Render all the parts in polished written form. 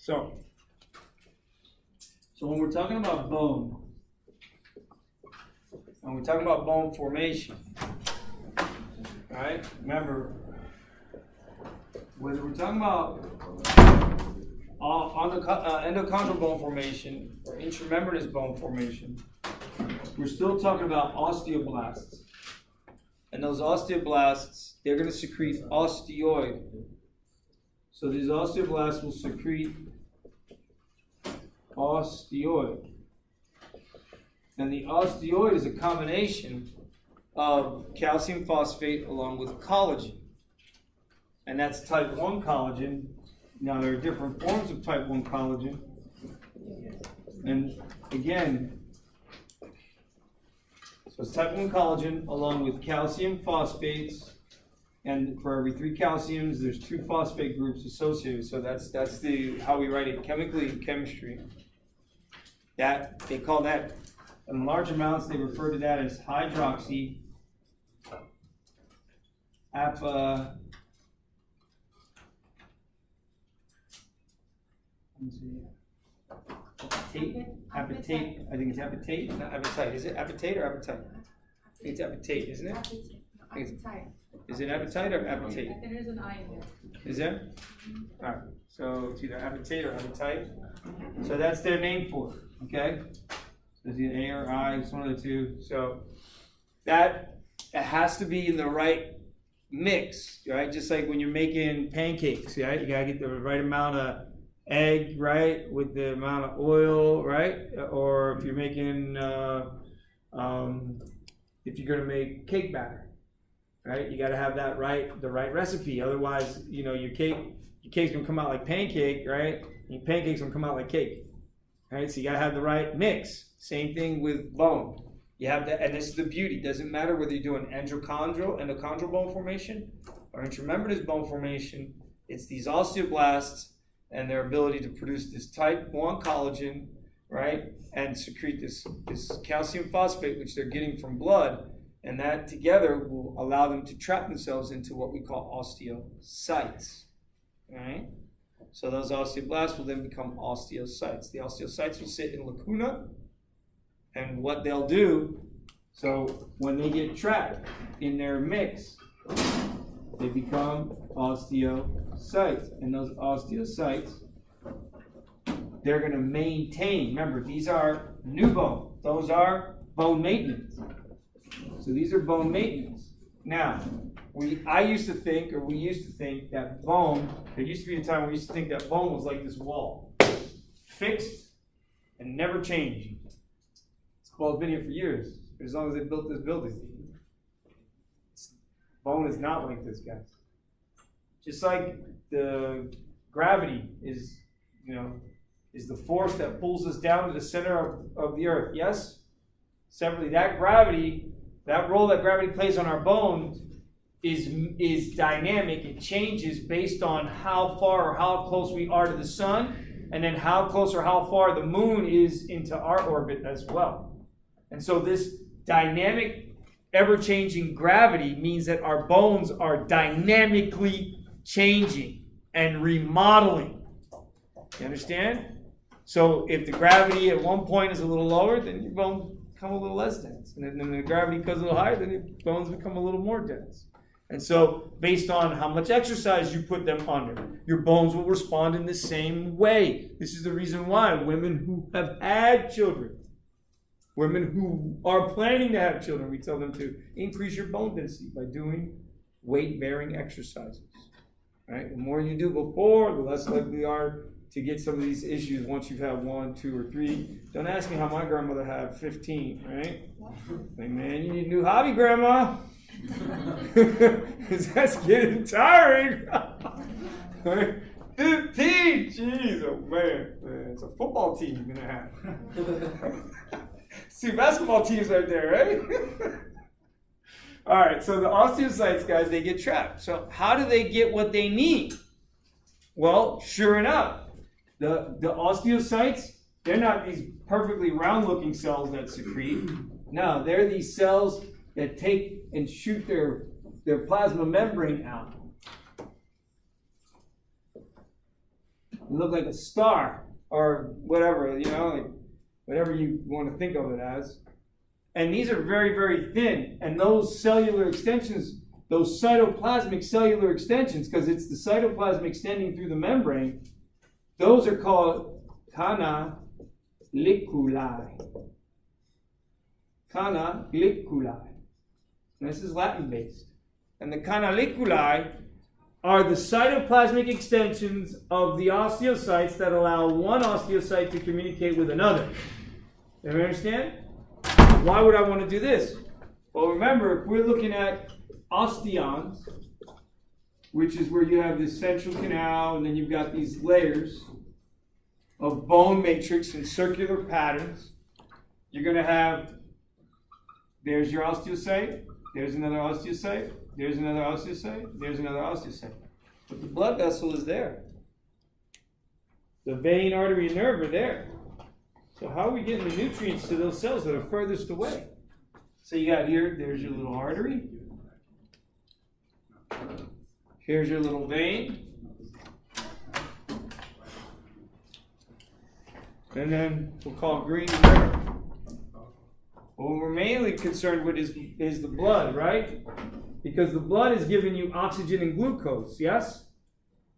So when we're talking about bone, and we're talking about bone formation, right? Remember, whether we're talking about endochondral bone formation or intramembranous bone formation, we're still talking about osteoblasts. And those osteoblasts, they're going to secrete osteoid. So these osteoblasts will secrete osteoid. And the osteoid is a combination of calcium phosphate along with collagen. And that's type 1 collagen. Now, there are different forms of type 1 collagen. And again, so it's type 1 collagen along with calcium phosphates. And for every 3 calciums, there's 2 phosphate groups associated. So that's how we write it chemically in chemistry. That they call that, in large amounts, they refer to that as hydroxy apatate. Apatate. I think it's apatate, not appetite. Is it apatate or appetite? I think it's apatate, isn't it? Appetite. Is it appetite or apatate? I think there's an I in there. Is there? All right. So it's either apatate or appetite. So that's their name for it. Okay. So it's either A or I. It's one of the two. So that it has to be in the right mix, right? Just like when you're making pancakes, right? You gotta get the right amount of egg, right, with the amount of oil, right? Or if you're making, if you're gonna make cake batter, right? You gotta have that the right recipe. Otherwise, your cake's gonna come out like pancake, right? Your pancake's gonna come out like cake, right? So you gotta have the right mix. Same thing with bone. You have that, and this is the beauty. It doesn't matter whether you're doing endochondral bone formation or intramembranous bone formation. It's these osteoblasts and their ability to produce this type 1 collagen, right, and secrete this calcium phosphate, which they're getting from blood, and that together will allow them to trap themselves into what we call osteocytes, right? So those osteoblasts will then become osteocytes. The osteocytes will sit in lacuna, and what they'll do, so when they get trapped in their mix, they become osteocytes. And those osteocytes, they're going to maintain. Remember, these are new bone. Those are bone maintenance. So these are bone maintenance. Now, we used to think that bone, there used to be a time where we used to think that bone was like this wall, fixed and never changing. It's called been here for years, as long as they built this building. Bone is not like this, guys. Just like the gravity is the force that pulls us down to the center of the earth. Yes? Separately, that role that gravity plays on our bones is dynamic. It changes based on how far or how close we are to the sun, and then how close or how far the moon is into our orbit as well. And so this dynamic, ever-changing gravity means that our bones are dynamically changing and remodeling. You understand? So if the gravity at one point is a little lower, then your bones become a little less dense. And then the gravity goes a little higher, then your bones become a little more dense. And so based on how much exercise you put them under, your bones will respond in the same way. This is the reason why women who have had children, women who are planning to have children, we tell them to increase your bone density by doing weight-bearing exercises. Right? The more you do before, the less likely you are to get some of these issues once you've had 1, 2, or 3. Don't ask me how my grandmother had 15, right? Like, man, you need a new hobby, Grandma. Because that's getting tiring. 15! Jeez, oh man. It's a football team you're going to have. 2 basketball teams right there, right? All right, so the osteocytes, guys, they get trapped. So how do they get what they need? Well, sure enough, the osteocytes, they're not these perfectly round-looking cells that secrete. No, they're these cells that take and shoot their plasma membrane out. It looked like a star or whatever, like whatever you want to think of it as. And these are very, very thin. And those cellular extensions, those cytoplasmic cellular extensions, because it's the cytoplasm extending through the membrane, those are called canaliculi. Canaliculi. This is Latin based. And the canaliculi are the cytoplasmic extensions of the osteocytes that allow one osteocyte to communicate with another. You understand? Why would I want to do this? Well, remember, if we're looking at osteons, which is where you have this central canal, and then you've got these layers of bone matrix in circular patterns, you're going to have, there's your osteocyte, there's another osteocyte, there's another osteocyte, there's another osteocyte. But the blood vessel is there. The vein, artery, and nerve are there. So how are we getting the nutrients to those cells that are furthest away? So you got here, there's your little artery. Here's your little vein. And then we'll call green nerve. What we're mainly concerned with is the blood, right? Because the blood is giving you oxygen and glucose, yes?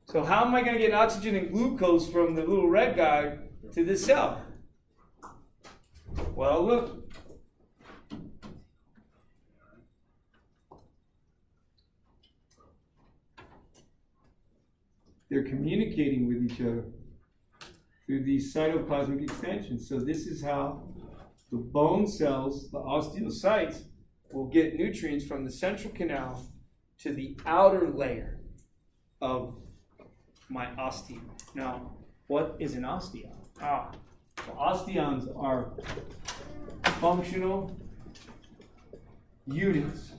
So how am I going to get oxygen and glucose from the little red guy to this cell? Well, look. They're communicating with each other through these cytoplasmic extensions. So this is how the bone cells, the osteocytes, will get nutrients from the central canal to the outer layer of my osteon. Now, what is an osteon? Well, osteons are functional units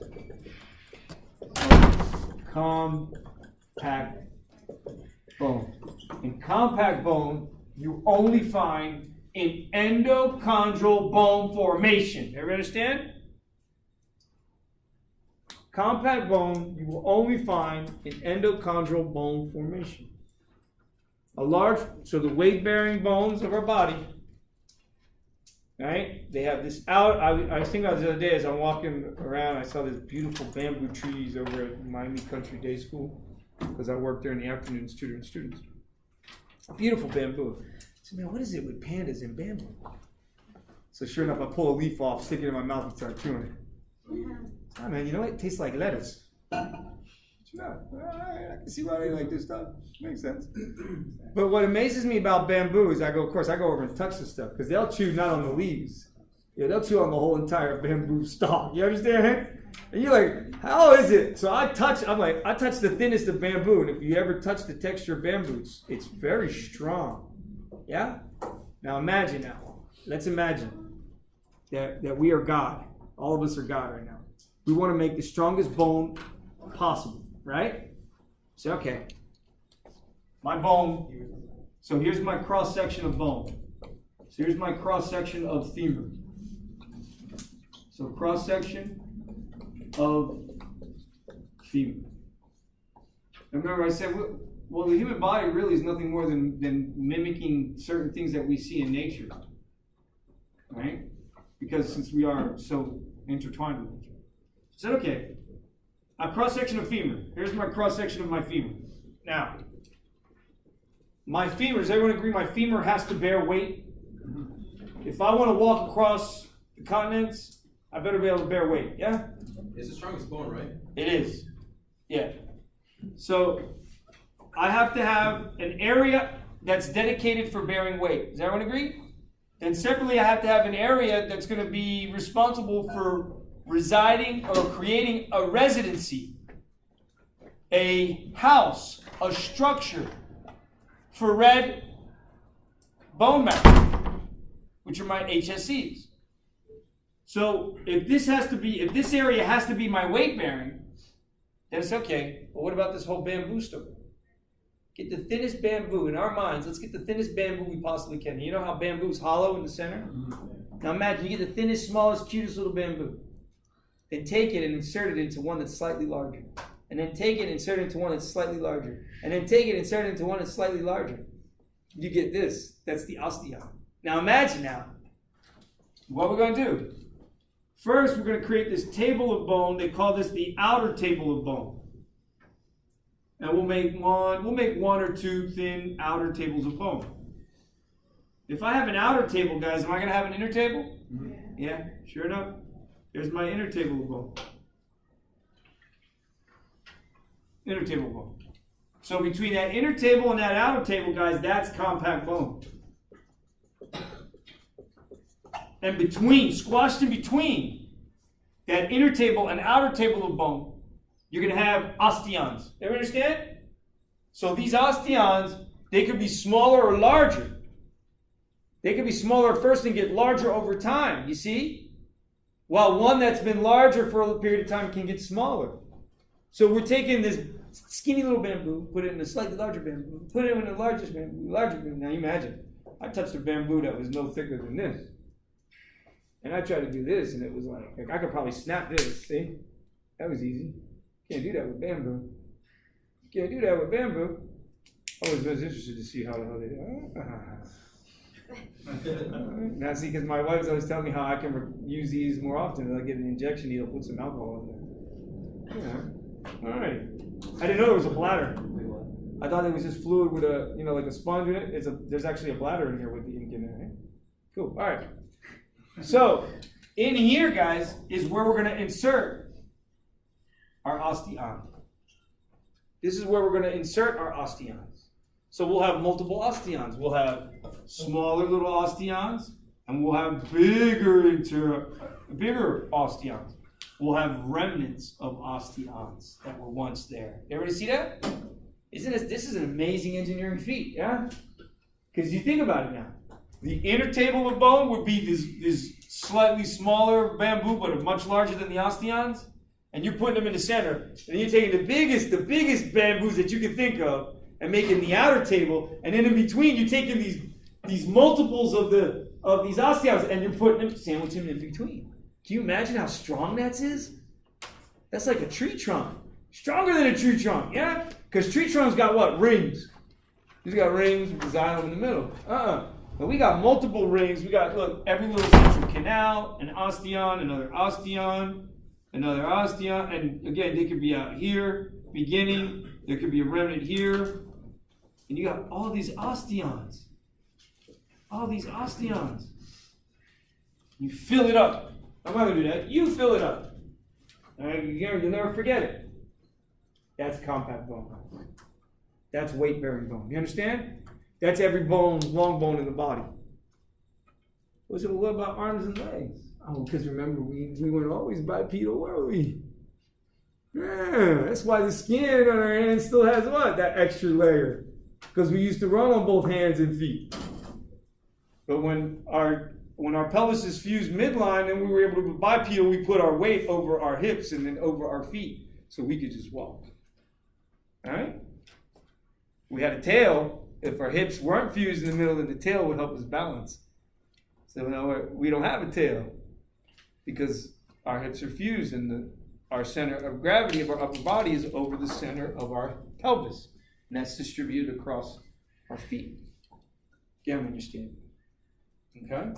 of compact bone. In compact bone, you only find in endochondral bone formation. Everybody understand? Compact bone you will only find in endochondral bone formation. So the weight-bearing bones of our body, right? They have this out. I was thinking about the other day as I'm walking around, I saw this beautiful bamboo trees over at Miami Country Day School, because I work there in the afternoons tutoring students. Beautiful bamboo. I said, man, what is it with pandas and bamboo? So sure enough, I pull a leaf off, stick it in my mouth, and start chewing it. Oh man, you know what? It tastes like lettuce. I can see why they like this stuff. Makes sense. But what amazes me about bamboo is I go over and touch the stuff, because they'll chew not on the leaves. Yeah, they'll chew on the whole entire bamboo stalk. You understand? And you're like, how is it? So I touch the thinnest of bamboo, and if you ever touch the texture of bamboo, it's very strong. Yeah? Now let's imagine that we are God. All of us are God right now. We want to make the strongest bone possible, right? So, okay. My bone, so here's my cross-section of bone. So here's my cross-section of femur. So cross-section of femur. Remember I said, well, the human body really is nothing more than mimicking certain things that we see in nature, right? Because since we are so intertwined with each other. So, okay, a cross-section of femur. Here's my cross-section of my femur. Now, my femur, does everyone agree my femur has to bear weight? If I want to walk across the continents, I better be able to bear weight, yeah? It's the strongest bone, right? It is, yeah. So, I have to have an area that's dedicated for bearing weight. Does everyone agree? And separately, I have to have an area that's going to be responsible for residing or creating a residency, a house, a structure for red bone marrow, which are my HSCs. So if this area has to be my weight bearing, then it's okay. But what about this whole bamboo story? Get the thinnest bamboo in our minds. Let's get the thinnest bamboo we possibly can. You know how bamboo's hollow in the center? Now imagine you get the thinnest, smallest, cutest little bamboo. Then take it and insert it into one that's slightly larger. And then take it and insert it into one that's slightly larger. And then take it and insert it into one that's slightly larger. you get this. That's the osteon. Now imagine now, what we're going to do. First, we're going to create this table of bone. They call this the outer table of bone. And we'll make one or two thin outer tables of bone. If I have an outer table, guys, am I going to have an inner table? Yeah, sure enough. There's my inner table of bone. Inner table of bone. So between that inner table and that outer table, guys, that's compact bone. And between, squashed in between that inner table and outer table of bone, you're going to have osteons. You understand? So these osteons, they could be smaller or larger. They could be smaller at first and get larger over time, you see? While one that's been larger for a period of time can get smaller. So we're taking this skinny little bamboo, put it in a slightly larger bamboo, put it in the larger bamboo. Now you imagine, I touched a bamboo that was no thicker than this. And I tried to do this, and it was like I could probably snap this, see? That was easy. Can't do that with bamboo. Can't do that with bamboo. I was interested to see how the hell they do it. Now see, because my wife's always telling me how I can use these more often. I'll get an injection needle, put some alcohol in there. Yeah. All right. I didn't know there was a bladder. I thought it was just fluid with a, like a sponge in it. There's actually a bladder in here with the ink in it. Right? Cool. All right. So, in here, guys, is where we're going to insert our osteon. This is where we're going to insert our osteons. So we'll have multiple osteons. We'll have smaller little osteons, and we'll have bigger osteons. We'll have remnants of osteons that were once there. Everybody see that? This is an amazing engineering feat, yeah? Because you think about it now. The inner table of bone would be this slightly smaller bamboo, but much larger than the osteons. And you're putting them in the center. And you're taking the biggest bamboos that you can think of and making the outer table. And then in between, you're taking these multiples of these osteons and you're putting them, sandwiching them in between. Can you imagine how strong that is? That's like a tree trunk. Stronger than a tree trunk, yeah? Because tree trunks got what? Rings. These got rings with the xylem in the middle. But we got multiple rings. We got, look, every little central canal, an osteon, another osteon, another osteon. And again, they could be out here, beginning. There could be a remnant here. And you got all these osteons. All these osteons. You fill it up. I'm not going to do that. You fill it up. All right, you'll never forget it. That's compact bone. That's weight-bearing bone. You understand? That's every bone, long bone in the body. What about arms and legs? Oh, because remember, we weren't always bipedal, were we? Yeah, that's why the skin on our hands still has what? That extra layer. Because we used to run on both hands and feet. But when our pelvis is fused midline and we were able to be bipedal, we put our weight over our hips and then over our feet so we could just walk. All right? We had a tail. If our hips weren't fused in the middle, then the tail would help us balance. So now we don't have a tail because our hips are fused and our center of gravity of our upper body is over the center of our pelvis. And that's distributed across our feet. Again, when you're standing. Okay?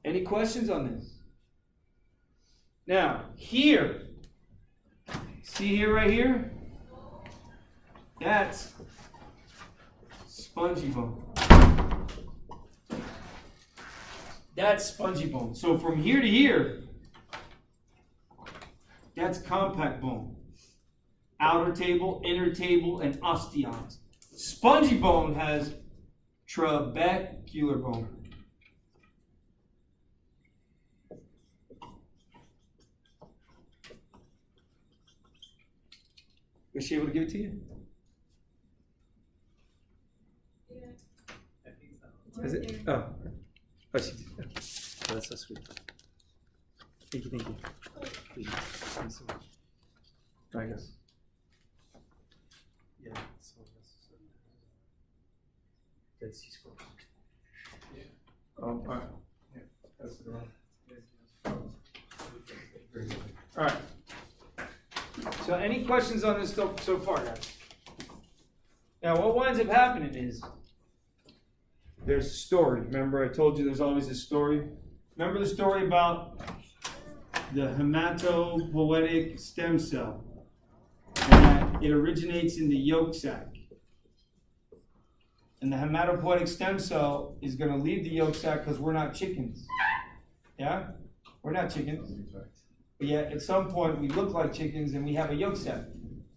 Any questions on this? Now, here. See here, right here? That's spongy bone. That's spongy bone. So from here to here, that's compact bone. Outer table, inner table, and osteons. Spongy bone has trabecular bone. Was she able to give it to you? Yeah. I think so. Is it? Oh, she did. Oh, that's so sweet. Thank you. Please. Thanks so much. I guess. Yeah, so that's Dead Sea Scrolls. yeah. All right. Yeah. That's the wrong. Very good. All right. So any questions on this so far, guys? Now, what winds up happening is there's a story. Remember, I told you there's always a story. Remember the story about the hematopoietic stem cell, and that it originates in the yolk sac. And the hematopoietic stem cell is going to leave the yolk sac because we're not chickens. Yeah? We're not chickens. But yet, at some point, we look like chickens and we have a yolk sac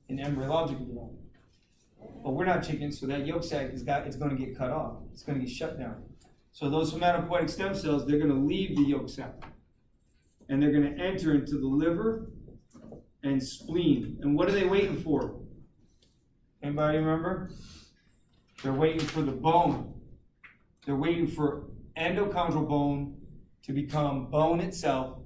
in embryological development. But we're not chickens, so that yolk sac it's going to get cut off. It's going to get shut down. So those hematopoietic stem cells, they're going to leave the yolk sac. And they're going to enter into the liver and spleen. And what are they waiting for? Anybody remember? They're waiting for the bone. They're waiting for endochondral bone to become bone itself.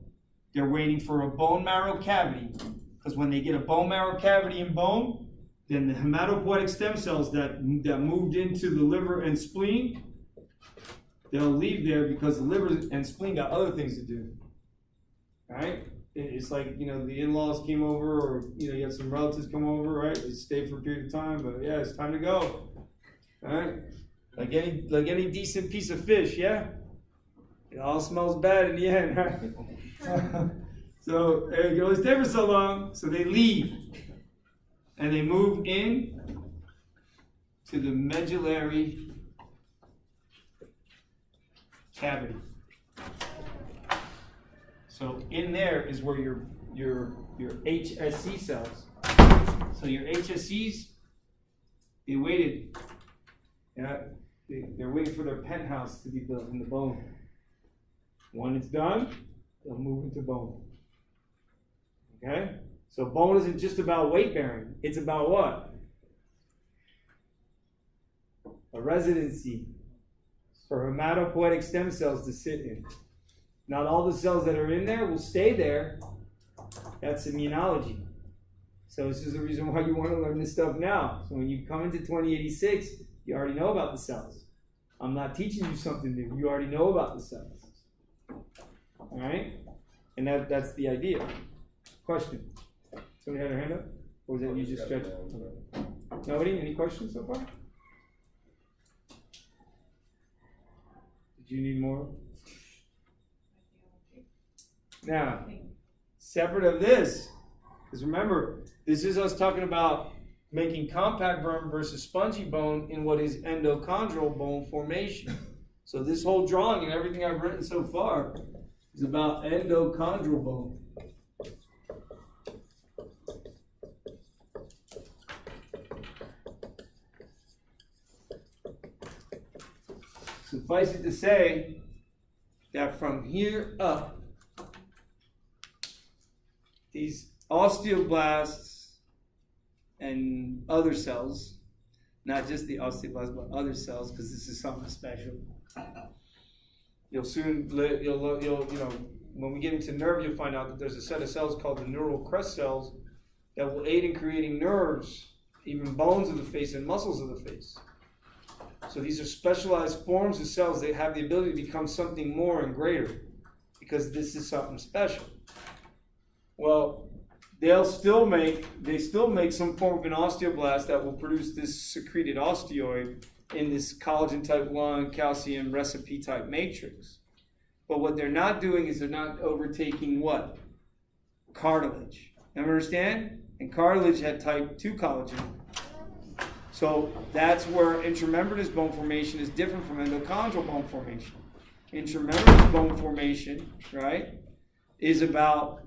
They're waiting for a bone marrow cavity. Because when they get a bone marrow cavity in bone, then the hematopoietic stem cells that moved into the liver and spleen, they'll leave there because the liver and spleen got other things to do. Right? It's like, the in-laws came over, or, you had some relatives come over, right? They stay for a period of time, but yeah, it's time to go. All right? Like any decent piece of fish, yeah? It all smells bad in the end, right? So you can only stay for so long, so they leave. And they move in to the medullary cavity. So in there is where your HSC cells. So your HSCs, they waited. Yeah, they're waiting for their penthouse to be built in the bone. When it's done, they'll move into bone. Okay? So bone isn't just about weight bearing. It's about what? A residency for hematopoietic stem cells to sit in. Not all the cells that are in there will stay there. That's immunology. So this is the reason why you want to learn this stuff now. So when you come into 2086, you already know about the cells. I'm not teaching you something new. You already know about the cells. All right? And that's the idea. Question? Somebody had their hand up? Or was that you just stretched? Nobody? Any questions so far? Did you need more? Now, separate of this, because remember, this is us talking about making compact bone versus spongy bone in what is endochondral bone formation. So this whole drawing and everything I've written so far is about endochondral bone. Suffice it to say that from here up, these osteoblasts and other cells, not just the osteoblasts, but other cells, because this is something special. You'll soon, when we get into nerve, you'll find out that there's a set of cells called the neural crest cells that will aid in creating nerves, even bones of the face and muscles of the face. So these are specialized forms of cells that have the ability to become something more and greater, because this is something special. Well, they still make some form of an osteoblast that will produce this secreted osteoid in this collagen type 1 calcium recipe type matrix. But what they're not doing is they're not overtaking what? Cartilage. Understand? And cartilage had type 2 collagen. So that's where intramembranous bone formation is different from endochondral bone formation. Intramembranous bone formation, right, is about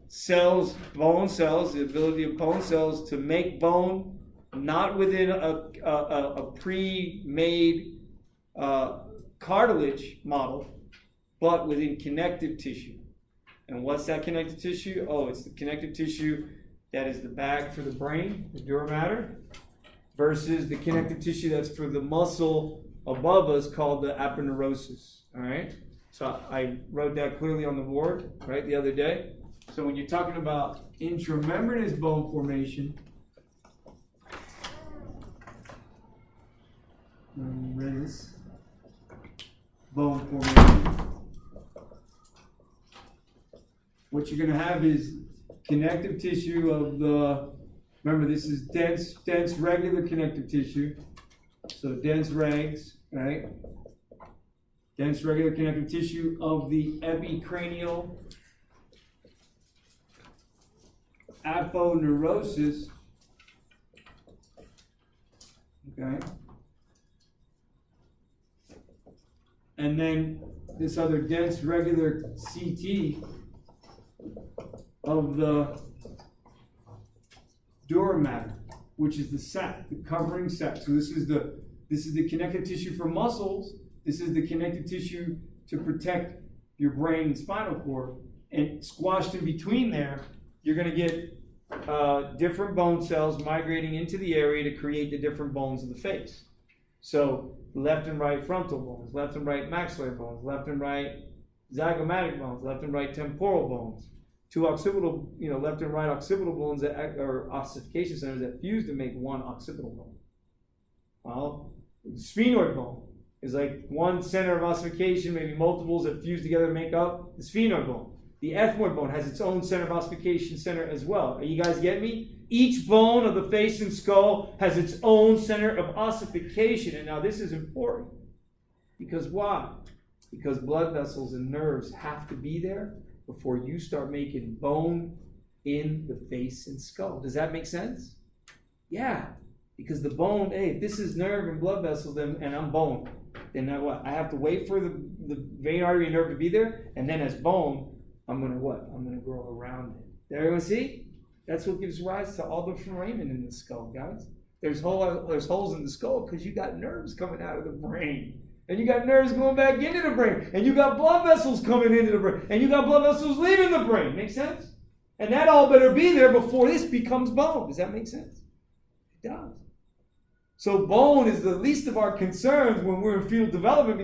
cells, bone cells, the ability of bone cells to make bone, not within a pre-made cartilage model, but within connective tissue. And what's that connective tissue? Oh, it's the connective tissue that is the bag for the brain, the dura mater, versus the connective tissue that's for the muscle above us called the aponeurosis. All right? So I wrote that clearly on the board, right, the other day. So when you're talking about intramembranous bone formation, membranous bone formation, what you're going to have is connective tissue of the, remember this is dense regular connective tissue. So So dense regs, right? Dense regular connective tissue of the epicranial aponeurosis. Okay. And then this other dense regular CT of the dura mater, which is the sac, the covering sac. So this is the connective tissue for muscles. This is the connective tissue to protect your brain and spinal cord. And squashed in between there, you're going to get different bone cells migrating into the area to create the different bones of the face. So left and right frontal bones, left and right maxillary bones, left and right zygomatic bones, left and right temporal bones. Two occipital, left and right occipital bones that are ossification centers that fuse to make one occipital bone. Well, the sphenoid bone is like one center of ossification, maybe multiples that fuse together to make up the sphenoid bone. The ethmoid bone has its own center of ossification center as well. Are you guys getting me? Each bone of the face and skull has its own center of ossification. And now this is important. Because why? Because blood vessels and nerves have to be there before you start making bone in the face and skull. Does that make sense? Yeah. Because the bone, hey, if this is nerve and blood vessels and I'm bone, then now what? I have to wait for the vein, artery, and nerve to be there. And then as bone, I'm going to what? I'm going to grow around it. There you see? That's what gives rise to all the foramen in the skull, guys. There's holes in the skull because you got nerves coming out of the brain. And you got nerves going back into the brain. And you got blood vessels coming into the brain. And you got blood vessels leaving the brain. Make sense? And that all better be there before this becomes bone. Does that make sense? It does. So bone is the least of our concerns when we're in fetal development.